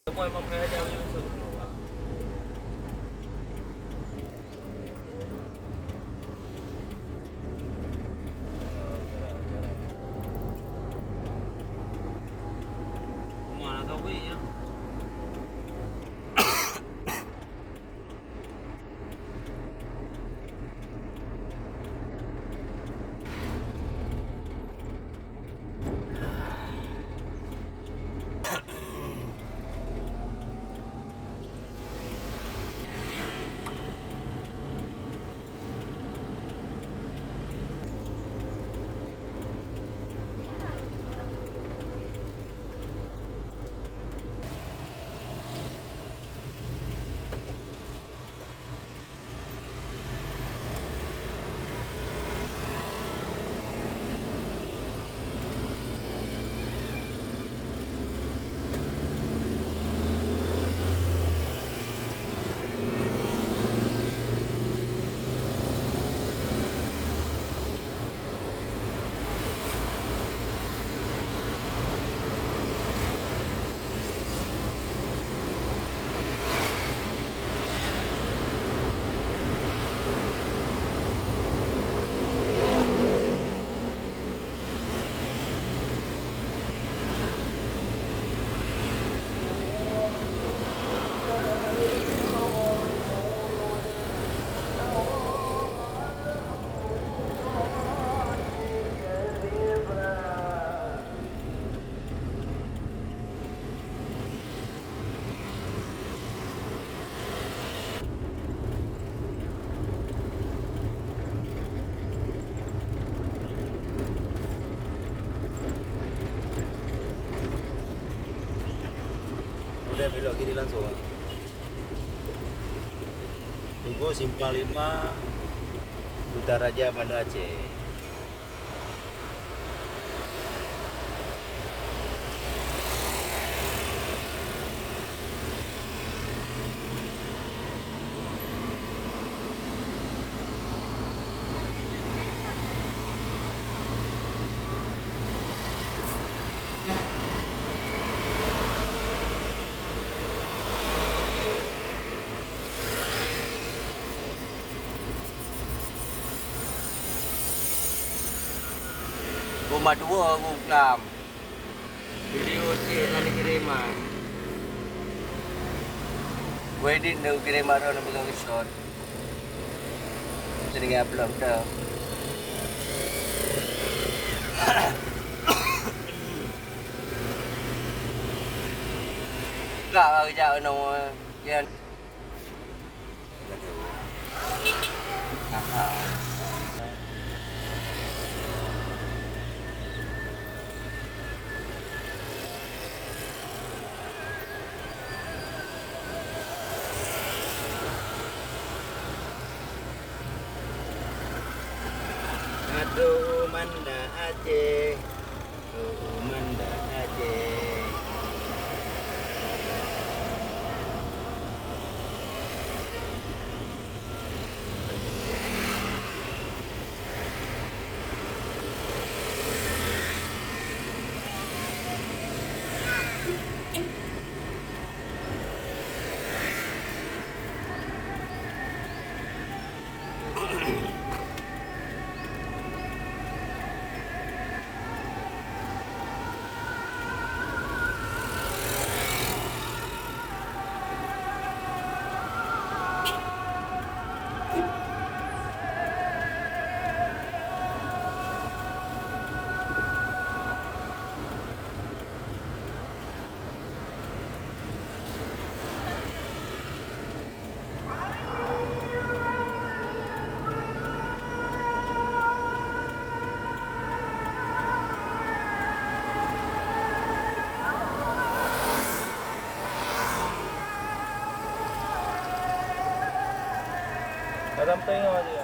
Semua memang pengajar macam tu. Mana tahu ya. Udah belok kiri langsung. Tunggu Simpang 5 Utaraja Banda Aceh. Rumah dua aku kelam. Video cik nak kiriman. Wedding dah kiriman dah nak pegang shot. Jadi upload dah. Tak kejap nama yang Aduh Manda Aceh, aduh Manda Aceh. dalam tengah je.